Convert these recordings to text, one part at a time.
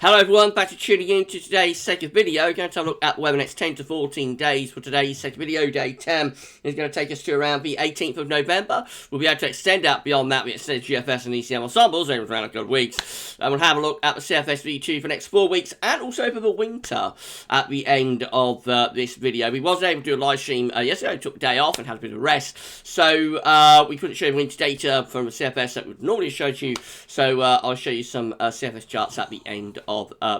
Hello everyone, back to tuning in to today's second video. We're going to have a look at the weather next 10 to 14 days for today's second video. Day 10 is going to take us to around the 18th of November. We'll be able to extend out beyond that. We extend GFS and ECM ensembles over around a couple of weeks. And we'll have a look at the CFS V2 for the next 4 weeks and also for the winter at the end of this video. We wasn't able to do a live stream yesterday. I took a day off and had a bit of rest. So we couldn't show you winter data from the CFS that would normally show you. So I'll show you some CFS charts at the end of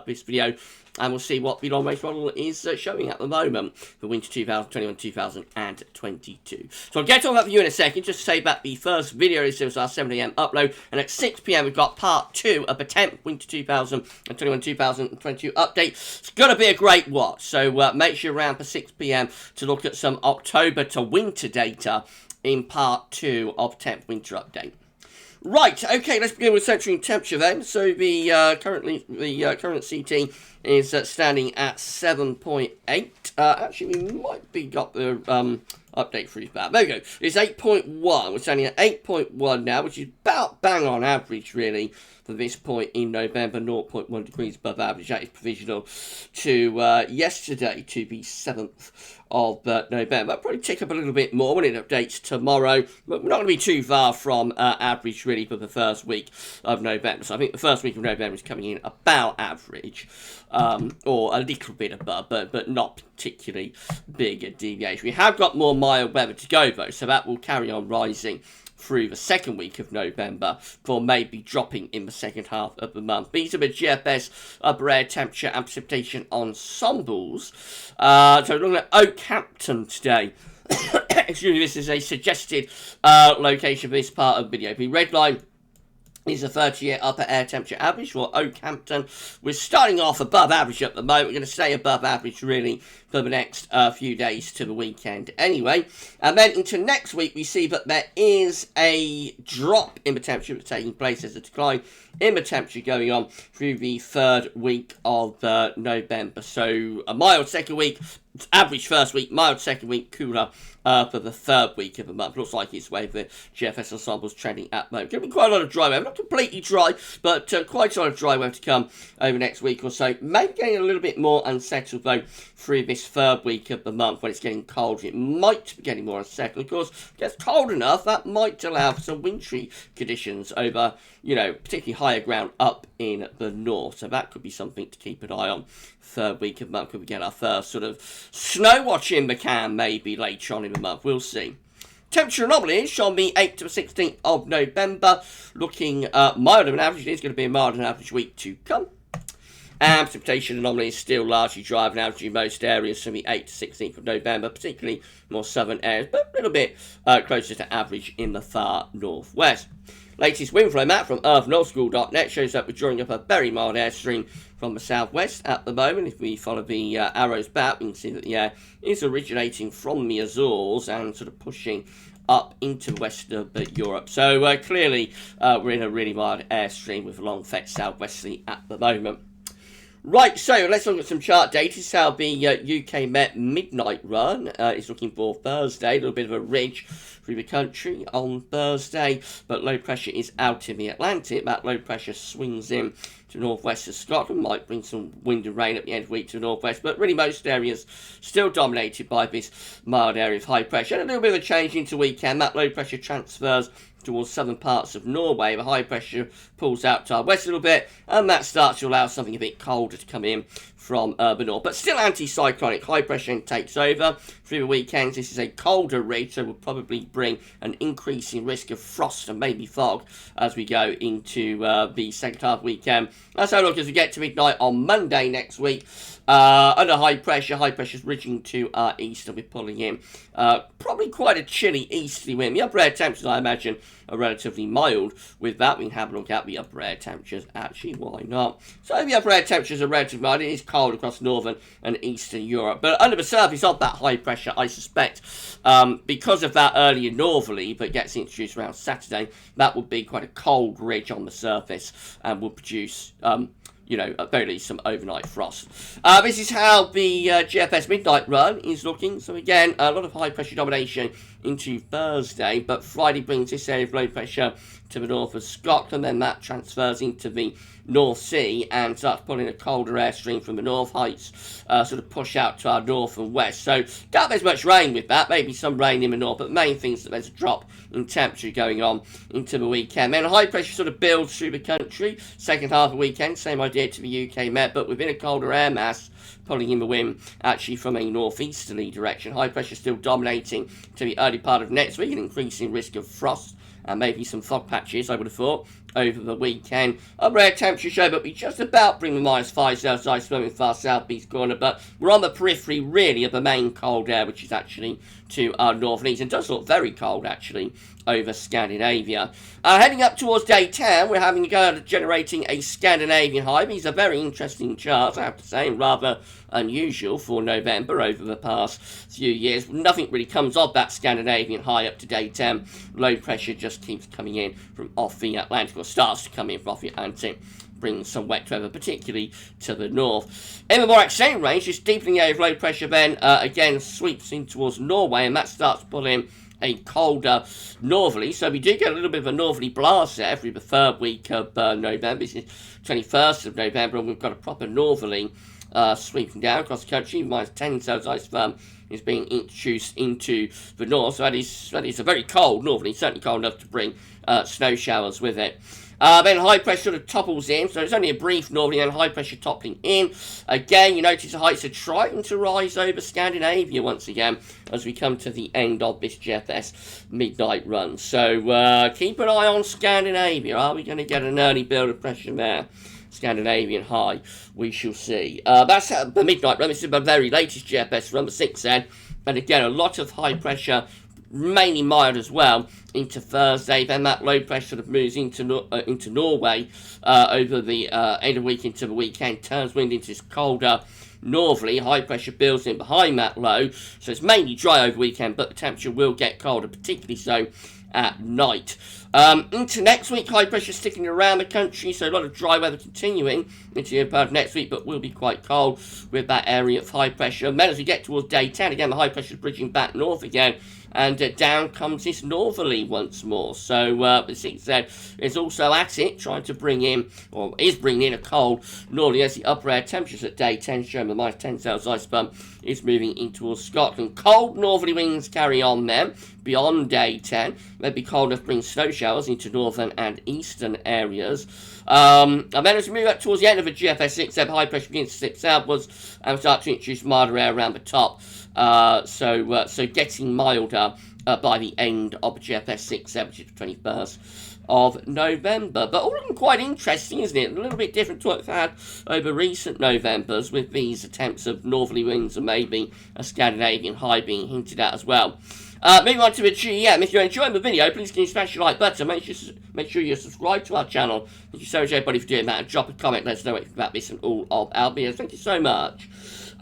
this video, and we'll see what the long range model is showing at the moment for winter 2021-2022. So I'll get on that for you in a second. Just to say that the first video is our 7 AM upload, and at 6 PM we've got part 2 of the 10th winter 2021-2022 update. It's gonna be a great watch, so make sure you're around for 6 PM to look at some October to winter data in part 2 of 10th winter update. Right, okay, let's begin with centering temperature then. So the current CT is standing at 7.8. Actually, we might be got the update freeze back. There we go. It's 8.1. We're standing at 8.1 now, which is about bang on average, really, for this point in November, 0.1 degrees above average. That is provisional to yesterday, to the 7th of November. I'll probably tick up a little bit more when it updates tomorrow, but we're not going to be too far from average, really, for the first week of November. So I think the first week of November is coming in about average, or a little bit above, but not particularly big a deviation. We have got more mild weather to go, though, so that will carry on rising through the second week of November, before maybe dropping in the second half of the month. These are the GFS upper air temperature and precipitation ensembles. So we're looking at Oakhampton today. Excuse me, this is a suggested location for this part of the video. The red line is a 30-year upper air temperature average for Oakhampton. We're starting off above average at the moment. We're going to stay above average, really, for the next few days to the weekend anyway. And then into next week, we see that there is a drop in the temperature taking place. There's a decline in the temperature going on through the third week of November. So a mild second week, average first week, mild second week, cooler for the third week of the month. Looks like it's where the GFS ensembles trending at the moment. Going to be quite a lot of dry weather, not completely dry, but quite a lot of dry weather to come over the next week or so. Maybe getting a little bit more unsettled though through this third week of the month when it's getting colder. It might be getting more unsettled. Of course, if it gets cold enough, that might allow for some wintry conditions over, you know, particularly higher ground up in the north. So that could be something to keep an eye on. Third week of the month, could we get our first sort of snow watch in the can maybe later on in the month. We'll see. Temperature anomalies on the 8th to the 16th of November, looking milder than average. It is going to be a milder than average week to come. And precipitation anomaly is still largely dry and average in most areas from the 8th to 16th of November, particularly more southern areas, but a little bit closer to average in the far northwest. Latest wind flow map from earthnorthschool.net shows that we're drawing up a very mild airstream from the southwest at the moment. If we follow the arrows back, we can see that the air is originating from the Azores and sort of pushing up into the west of Europe. So clearly we're in a really mild airstream with a long fetch southwesterly at the moment. Right, so let's look at some chart data. This is how the UK Met midnight run is looking for Thursday. A little bit of a ridge through the country on Thursday, but low pressure is out in the Atlantic. That low pressure swings in to northwest of Scotland, might bring some wind and rain at the end of the week to the northwest, but really most areas still dominated by this mild area of high pressure. And a little bit of a change into weekend. That low pressure transfers towards southern parts of Norway. The high pressure pulls out to our west a little bit, and that starts to allow something a bit colder to come in from the north. But still anticyclonic. High pressure takes over through the weekends. This is a colder ridge, so will probably bring an increase in risk of frost and maybe fog as we go into the second half weekend. Let's have a look as we get to midnight on Monday next week. Under high pressure's ridging to our east, and we're pulling in probably quite a chilly easterly wind. The upper air temperatures, I imagine, are relatively mild. With that, we can have a look at the upper air temperatures. Actually, why not? So the upper air temperatures are relatively mild. It is cold across northern and eastern Europe, but under the surface of that high pressure, I suspect, because of that earlier northerly that gets introduced around Saturday, that would be quite a cold ridge on the surface and will produce you know, at very least some overnight frost. This is how the GFS midnight run is looking. So again, a lot of high pressure domination into Thursday, but Friday brings this area of low pressure to the north of Scotland, then that transfers into the North Sea and starts pulling a colder airstream from the North Heights, sort of push out to our north and west. So doubt there's much rain with that, maybe some rain in the north, but the main thing is that there's a drop in temperature going on into the weekend. Then high pressure sort of builds through the country, second half of the weekend, same idea to the UK Met, but within a colder air mass pulling in the wind actually from a northeasterly direction. High pressure still dominating to the early part of next week, an increasing risk of frost and maybe some fog patches, I would have thought, over the weekend. Upper air temperature show, but we just about bring the -5 Celsius flowing far southeast corner, but we're on the periphery, really, of the main cold air, which is actually to our north and east, and does look very cold, actually, over Scandinavia. Heading up towards day 10, we're having a go at generating a Scandinavian high. These are very interesting charts, I have to say, and rather unusual for November over the past few years. Nothing really comes off that Scandinavian high up to day 10. Low pressure just keeps coming in from off the Atlantic, or starts to come in from off the Atlantic, brings some wet weather, particularly to the north. In the more extreme range, this deepening area of low pressure then again sweeps in towards Norway, and that starts pulling a colder northerly, so we do get a little bit of a northerly blast there through the third week of November. This is 21st of November, and we've got a proper northerly sweeping down across the country. -10 Celsius firm is being introduced into the north, so that is a very cold northerly, certainly cold enough to bring snow showers with it. Then high pressure sort of topples in, so it's only a brief northerly and high pressure toppling in. Again, you notice the heights are trying to rise over Scandinavia once again as we come to the end of this GFS midnight run. So keep an eye on Scandinavia. Are we going to get an early build of pressure there? Scandinavian high, we shall see. That's the midnight run. This is the very latest GFS run, the 6th end. And again, a lot of high pressure, mainly mild as well, into Thursday. Then that low pressure sort of moves into Norway over the end of the week into the weekend, turns wind into this colder northerly. High pressure builds in behind that low, so it's mainly dry over the weekend, but the temperature will get colder, particularly so at night. Into next week, high pressure sticking around the country, so a lot of dry weather continuing into the part of next week, but will be quite cold with that area of high pressure. And then as we get towards day 10, again, the high pressure is bridging back north again, and down comes this northerly once more. So the 6Z is also at it, trying to bring in, or is bringing in a cold northerly as the upper air temperatures at day 10, showing the -10 Celsius bump, is moving in towards Scotland. Cold northerly winds carry on then, beyond day 10. They'll be cold enough to bring snow showers into northern and eastern areas. And then as we move up towards the end of the GFS 6, high pressure begins to slip southwards and start to introduce milder air around the top. So getting milder by the end of GFS 6, which is the 21st of November. But all looking quite interesting, isn't it? A little bit different to what we've had over recent Novembers, with these attempts of northerly winds and maybe a Scandinavian high being hinted at as well. Moving on to the GEM. If you're enjoying the video, please can you smash the like button. Make sure you subscribe to our channel. Thank you so much, everybody, for doing that. And drop a comment. Let us know what you think about this and all of our videos. Thank you so much.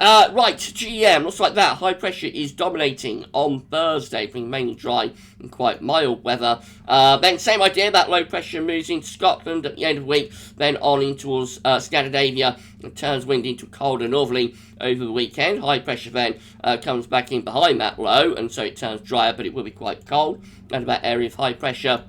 Right, GEM, looks like that. High pressure is dominating on Thursday, bringing mainly dry and quite mild weather. Then same idea, that low pressure moves into Scotland at the end of the week, then on in towards Scandinavia, and turns wind into colder northerly over the weekend. High pressure then comes back in behind that low, and so it turns drier, but it will be quite cold. And that area of high pressure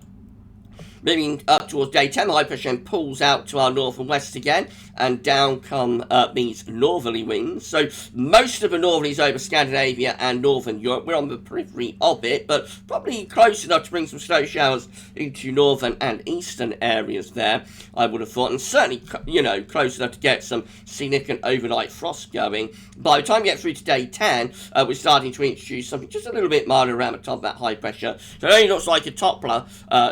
moving up towards day 10, the high pressure then pulls out to our north and west again, and down come these northerly winds. So most of the northerlies over Scandinavia and northern Europe. We're on the periphery of it, but probably close enough to bring some snow showers into northern and eastern areas there, I would have thought, and certainly, you know, close enough to get some significant overnight frost going. By the time we get through to day 10, we're starting to introduce something just a little bit milder around the top of that high pressure. So it only looks like a toppler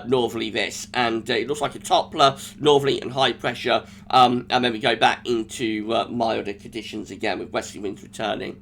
northerly this, and it looks like a toppler northerly and high pressure, and then we go back into milder conditions again with westerly winds returning.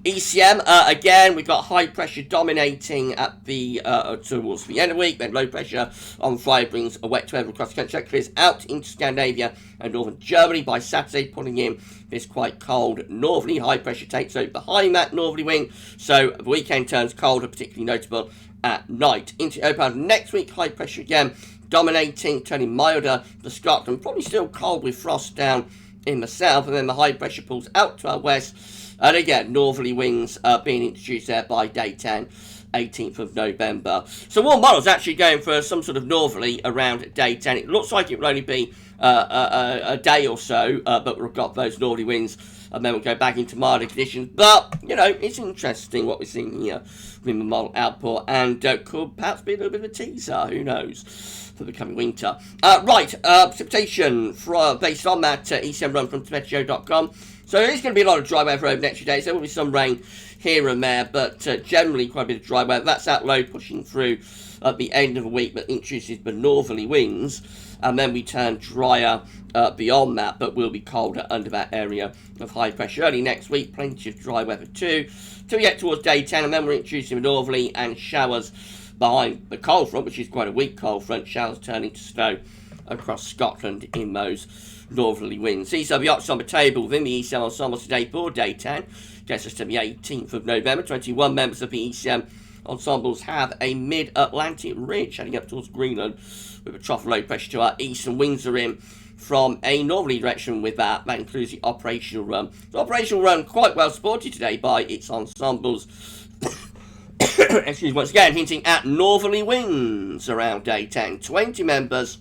ECM, again, we've got high pressure dominating at the towards the end of the week, then low pressure on Friday brings a wet weather across the country. That clears out into Scandinavia and northern Germany by Saturday, pulling in this quite cold northerly. High pressure takes over behind that northerly wind, so the weekend turns colder, particularly notable at night. Into open next week, high pressure again dominating, turning milder for Scotland. Probably still cold with frost down in the south, and then the high pressure pulls out to our west, and again northerly winds being introduced there by day 10. 18th of November. So warm models actually going for some sort of northerly around day 10. It looks like it will only be a day or so, but we've got those northerly winds, and then we'll go back into milder conditions. But, you know, it's interesting what we're seeing here with the model output, and could perhaps be a little bit of a teaser, who knows, for the coming winter. Precipitation based on that ECM run from Precipitation.com. So there is going to be a lot of dry weather over the next few days. There will be some rain here and there, but generally quite a bit of dry weather. That's that low pushing through at the end of the week, but introduces the northerly winds, and then we turn drier beyond that, but will be colder under that area of high pressure. Early next week, plenty of dry weather too, till we get towards day 10, and then we're introducing the northerly and showers behind the cold front, which is quite a weak cold front. Showers turning to snow across Scotland in those northerly winds. These are the options on the table within the ECM ensembles today for day 10. Gets us to the 18th of November. 21 members of the ECM ensembles have a mid-Atlantic ridge heading up towards Greenland with a trough of low pressure to our east, and winds are in from a northerly direction with that. That includes the operational run. The operational run quite well supported today by its ensembles. Excuse me, once again, hinting at northerly winds around day 10. 20 members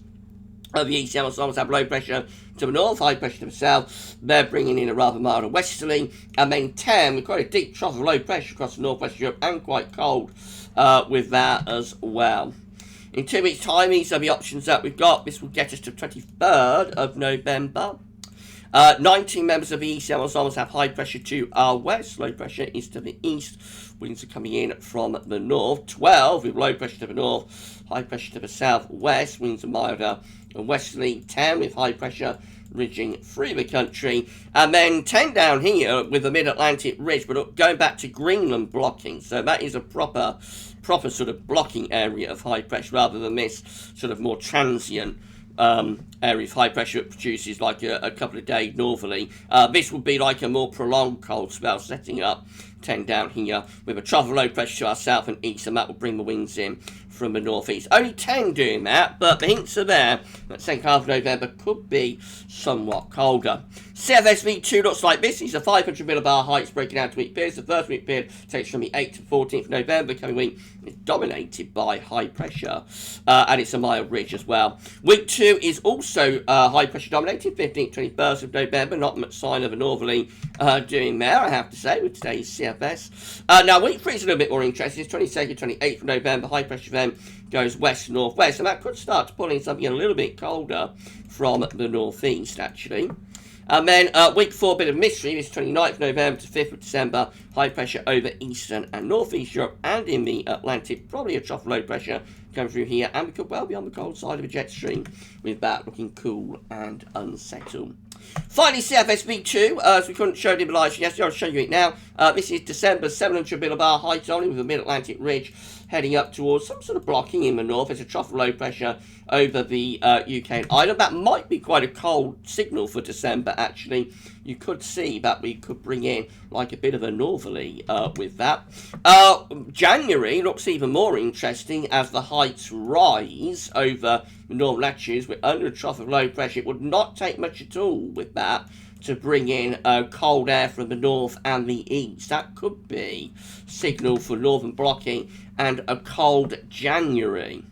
of the ECM ensembles have low pressure to the north, high pressure to the south. They're bringing in a rather milder westerly. And then 10, with quite a deep trough of low pressure across the northwest Europe, and quite cold with that as well. In 2 weeks' time, these are the options that we've got. This will get us to 23rd of November. 19 members of the ECM ensembles have high pressure to our west. Low pressure is to the east. Winds are coming in from the north. 12 with low pressure to the north. High pressure to the southwest. Winds are milder and westerly. 10 with high pressure ridging through the country. And then 10 down here with the mid-Atlantic ridge, but going back to Greenland blocking. So that is a proper sort of blocking area of high pressure, rather than this sort of more transient area of high pressure that produces like a couple of days northerly. This would be like a more prolonged cold spell setting up 10 down here with a trough of low pressure to our south and east, and that will bring the winds in from the northeast. Only 10 doing that, but the hints are there that second half of November could be somewhat colder. CFS V2 looks like this. These are 500 millibar heights breaking out to week periods. The first week period takes from the 8th to 14th of November. The coming week is dominated by high pressure, and it's a mild ridge as well. Week 2 is also high pressure dominated, 15th to 21st of November. Not much sign of a northerly doing there, I have to say, with today's CFS. Now, week 3 is a little bit more interesting. It's 22nd, 28th of November. High pressure then goes west-northwest, and that could start to pull in something a little bit colder from the northeast, actually. And then week 4, bit of mystery. This 29th of November to 5th of December. High pressure over eastern and northeast Europe and in the Atlantic. Probably a trough of low pressure coming through here, and we could well be on the cold side of a jet stream with that looking cool and unsettled. Finally, CFS V2, as we couldn't show it in the live stream yesterday, I'll show you it now. This is December, 700 millibar height only with a mid-Atlantic ridge heading up towards some sort of blocking in the north. There's a trough of low pressure over the UK and Ireland. That might be quite a cold signal for December, actually. You could see that we could bring in like a bit of a northerly with that. January looks even more interesting as the heights rise over the northern latitudes. We're under a trough of low pressure. It would not take much at all with that to bring in cold air from the north and the east. That could be signal for northern blocking and a cold January.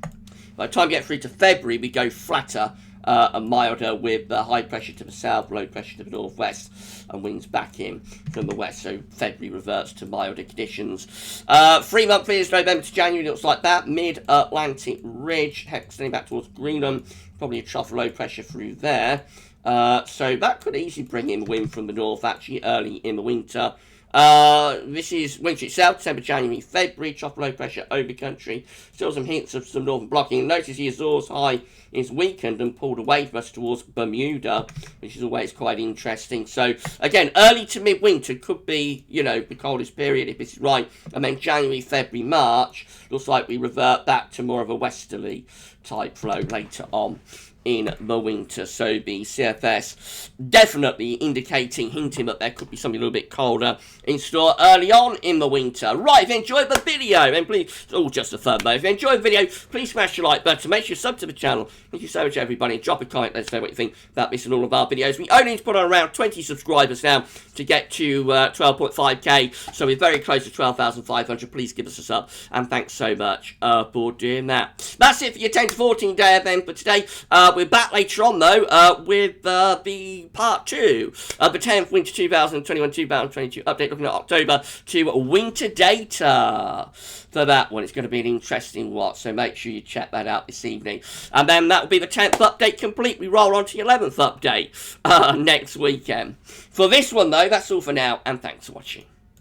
By the time we get through to February, we go flatter and milder with high pressure to the south, low pressure to the northwest, and winds back in from the west. So February reverts to milder conditions. 3 month periods, November to January, looks like that. Mid-Atlantic ridge, extending back towards Greenland. Probably a trough of low pressure through there. So that could easily bring in wind from the north, actually, early in the winter. This is winter itself, December, January, February, trough low pressure over country. Still some hints of some northern blocking. Notice the Azores high is weakened and pulled away from us towards Bermuda, which is always quite interesting. So, again, early to mid-winter could be, you know, the coldest period if this is right. And then January, February, March, looks like we revert back to more of a westerly type flow later on in the winter. So the CFS definitely hinting that there could be something a little bit colder in store early on in the winter. Right, if you enjoyed the video, then please, just a fun though, if you enjoyed the video, please smash your like button, make sure you sub to the channel. Thank you so much everybody, and drop a comment, let us know what you think about this and all of our videos. We only need to put on around 20 subscribers now to get to 12.5k, so we're very close to 12,500. Please give us a sub, and thanks so much for doing that. That's it for your 10 to 14 day event for today. We're back later on, though, with the part 2 of the 10th Winter 2021-2022 update, looking at October to winter data. For that one, it's going to be an interesting watch, so make sure you check that out this evening. And then that will be the 10th update complete. We roll on to the 11th update next weekend. For this one, though, that's all for now, and thanks for watching.